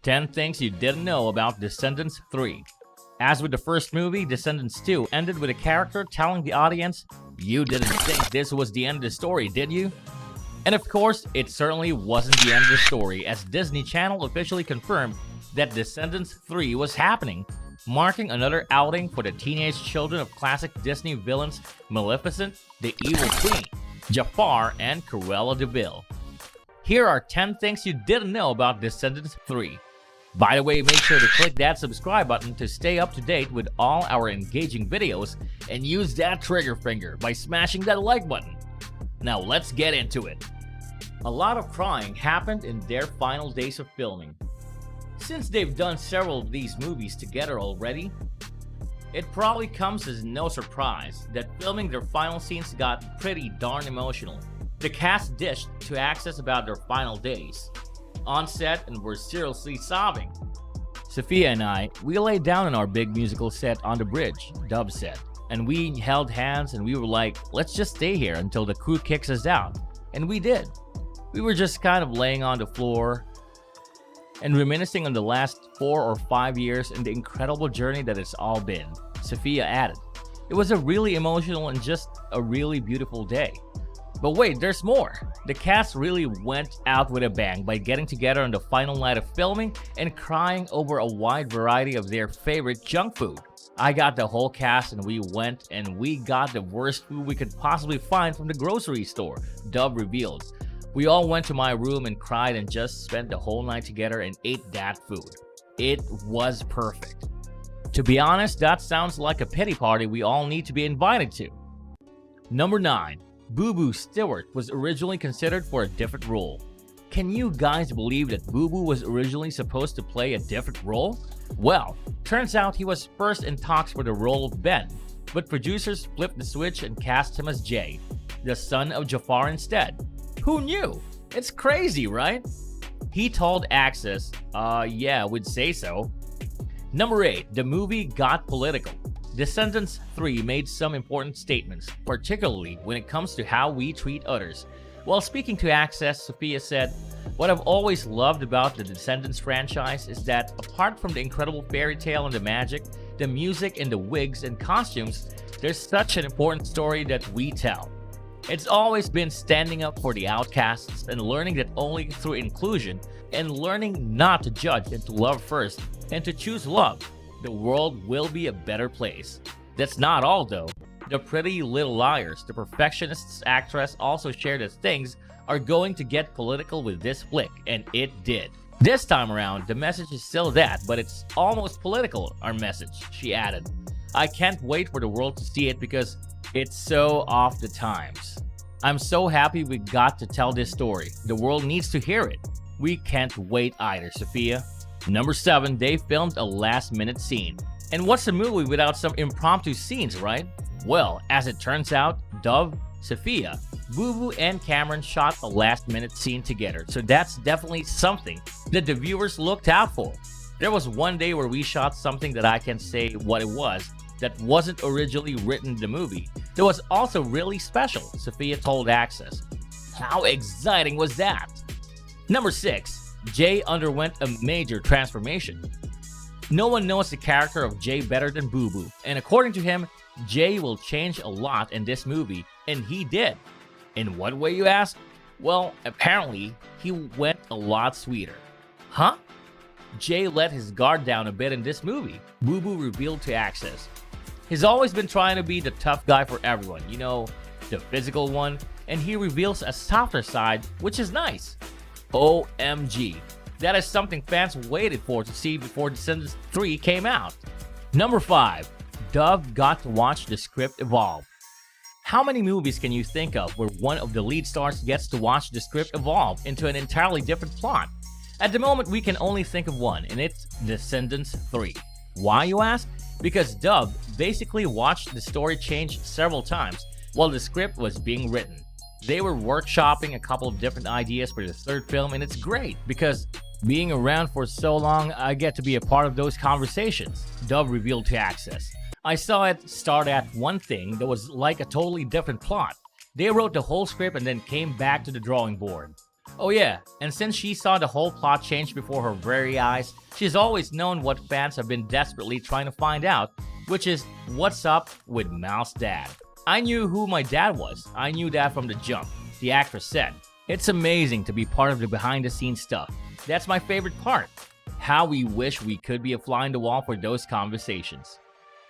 10 Things You Didn't Know About Descendants 3. As with the first movie, Descendants 2 ended with a character telling the audience, "You didn't think this was the end of the story, did you?" And of course, it certainly wasn't the end of the story, as Disney Channel officially confirmed that Descendants 3 was happening, marking another outing for the teenage children of classic Disney villains Maleficent, the Evil Queen, Jafar, and Cruella de Vil. Here are 10 things you didn't know about Descendants 3. By the way, make sure to click that subscribe button to stay up to date with all our engaging videos, and use that trigger finger by smashing that like button. Now let's get into it. A lot of crying happened in their final days of filming. Since they've done several of these movies together already, it probably comes as no surprise that filming their final scenes got pretty darn emotional. The cast dished to Access about their final days on set and were seriously sobbing. Sophia and I, we laid down on our big musical set on the bridge, Dove set, and we held hands and we were like, let's just stay here until the crew kicks us out. And we did. We were just kind of laying on the floor and reminiscing on the last 4 or 5 years and the incredible journey that it's all been, Sophia added. It was a really emotional and just a really beautiful day. But wait, there's more! The cast really went out with a bang by getting together on the final night of filming and crying over a wide variety of their favorite junk food. I got the whole cast and we went and we got the worst food we could possibly find from the grocery store, Dove revealed. We all went to my room and cried and just spent the whole night together and ate that food. It was perfect. To be honest, that sounds like a pity party we all need to be invited to. Number 9. Boo Boo Stewart was originally considered for a different role. Can you guys believe that Boo Boo was originally supposed to play a different role? Well, turns out he was first in talks for the role of Ben, but producers flipped the switch and cast him as Jay, the son of Jafar instead. Who knew? It's crazy, right? He told Access, yeah, we'd say so. Number 8. The movie got political. Descendants 3 made some important statements, particularly when it comes to how we treat others. While speaking to Access, Sophia said, "What I've always loved about the Descendants franchise is that, apart from the incredible fairy tale and the magic, the music and the wigs and costumes, there's such an important story that we tell. It's always been standing up for the outcasts and learning that only through inclusion and learning not to judge and to love first and to choose love, the world will be a better place." That's not all though. The Pretty Little Liars, the Perfectionists actress, also shared that things are going to get political with this flick, and it did. This time around, the message is still that, but it's almost political, our message, she added. "I can't wait for the world to see it because it's so off the times. I'm so happy we got to tell this story. The world needs to hear it. We can't wait either, Sophia." Number 7. They filmed a last-minute scene. And what's a movie without some impromptu scenes, right? Well, as it turns out, Dove, Sophia, Boo Boo, and Cameron shot a last-minute scene together, so that's definitely something that the viewers looked out for. There was one day where we shot something that I can say what it was, that wasn't originally written in the movie. That was also really special, Sophia told Access. How exciting was that? Number 6. Jay underwent a major transformation. No one knows the character of Jay better than Boo Boo, and according to him, Jay will change a lot in this movie, and he did. In what way, you ask? Well, apparently, he went a lot sweeter. Huh? Jay let his guard down a bit in this movie, Boo Boo revealed to Access. He's always been trying to be the tough guy for everyone, you know, the physical one, and he reveals a softer side, which is nice. OMG. That is something fans waited for to see before Descendants 3 came out. Number 5. Dove got to watch the script evolve. How many movies can you think of where one of the lead stars gets to watch the script evolve into an entirely different plot? At the moment, we can only think of one, and it's Descendants 3. Why, you ask? Because Dove basically watched the story change several times while the script was being written. They were workshopping a couple of different ideas for the third film, and it's great because being around for so long, I get to be a part of those conversations, Dove revealed to Access. I saw it start at one thing that was like a totally different plot. They wrote the whole script and then came back to the drawing board. Oh yeah, and since she saw the whole plot change before her very eyes, she's always known what fans have been desperately trying to find out, which is what's up with Mal's dad. I knew who my dad was. I knew that from the jump, the actress said. It's amazing to be part of the behind-the-scenes stuff. That's my favorite part. How we wish we could be a fly on the wall for those conversations.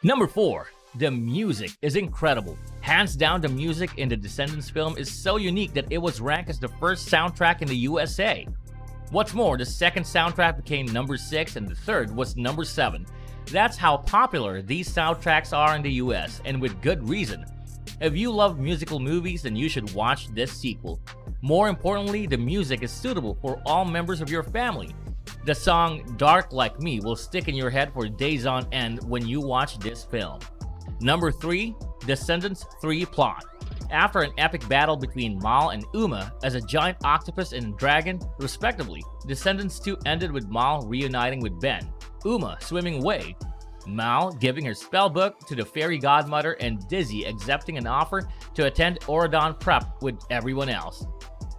Number 4. The music is incredible. Hands down, the music in the Descendants film is so unique that it was ranked as the first soundtrack in the USA. What's more, the second soundtrack became number 6 and the third was number 7. That's how popular these soundtracks are in the US, and with good reason. If you love musical movies, then you should watch this sequel. More importantly, the music is suitable for all members of your family. The song Dark Like Me will stick in your head for days on end when you watch this film. Number 3. Descendants 3 plot. After an epic battle between Mal and Uma as a giant octopus and dragon, respectively, Descendants 2 ended with Mal reuniting with Ben, Uma swimming away, Mal giving her spellbook to the fairy godmother, and Dizzy accepting an offer to attend Auradon Prep with everyone else.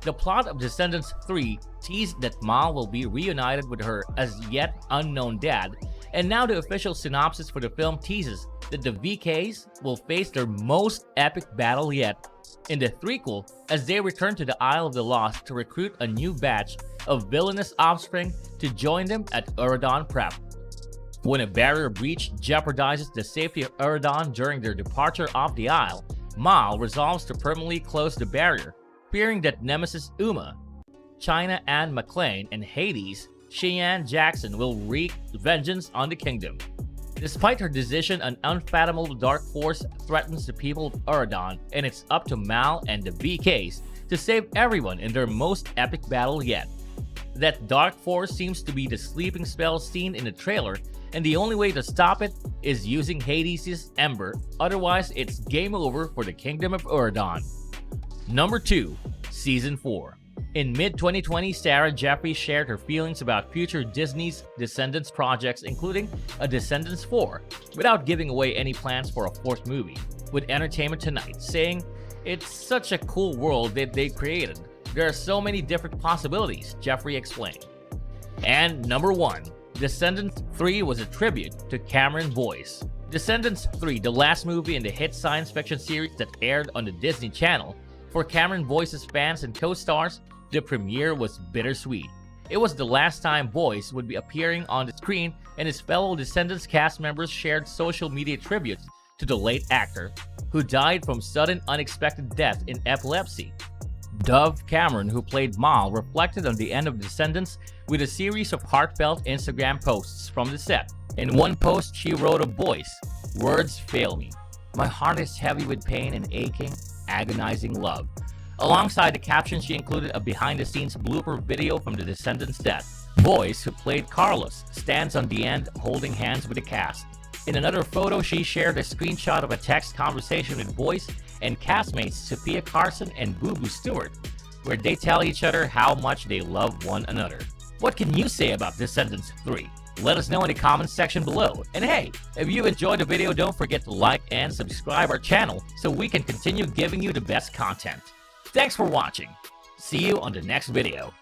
The plot of Descendants 3 teased that Mal will be reunited with her as yet unknown dad, and now the official synopsis for the film teases that the VKs will face their most epic battle yet in the threequel as they return to the Isle of the Lost to recruit a new batch of villainous offspring to join them at Auradon Prep. When a barrier breach jeopardizes the safety of Auradon during their departure off the Isle, Mal resolves to permanently close the barrier, fearing that Nemesis Uma, China Ann McClain, and Hades, Cheyenne Jackson will wreak vengeance on the kingdom. Despite her decision, an unfathomable dark force threatens the people of Auradon, and it's up to Mal and the VKs to save everyone in their most epic battle yet. That dark force seems to be the sleeping spell seen in the trailer, and the only way to stop it is using Hades' Ember, otherwise it's game over for the Kingdom of Auradon. Number 2. Season 4. In mid-2020, Sarah Jeffrey shared her feelings about future Disney's Descendants projects, including a Descendants 4, without giving away any plans for a 4th movie, with Entertainment Tonight, saying, "It's such a cool world that they created. There are so many different possibilities," Jeffrey explained. And number 1. Descendants 3 was a tribute to Cameron Boyce. Descendants 3, the last movie in the hit science fiction series that aired on the Disney Channel, for Cameron Boyce's fans and co-stars, the premiere was bittersweet. It was the last time Boyce would be appearing on the screen, and his fellow Descendants cast members shared social media tributes to the late actor, who died from sudden unexpected death in epilepsy. Dove Cameron, who played Mal, reflected on the end of Descendants with a series of heartfelt Instagram posts from the set. In one post, she wrote of Boyce, "Words fail me. My heart is heavy with pain and aching, agonizing love." Alongside the caption, she included a behind-the-scenes blooper video from the Descendants' death. Boyce, who played Carlos, stands on the end holding hands with the cast. In another photo, she shared a screenshot of a text conversation with Boyce and castmates Sophia Carson and Boo Boo Stewart, where they tell each other how much they love one another. What can you say about Descendants 3? Let us know in the comments section below. And hey, if you enjoyed the video, don't forget to like and subscribe our channel so we can continue giving you the best content. Thanks for watching. See you on the next video.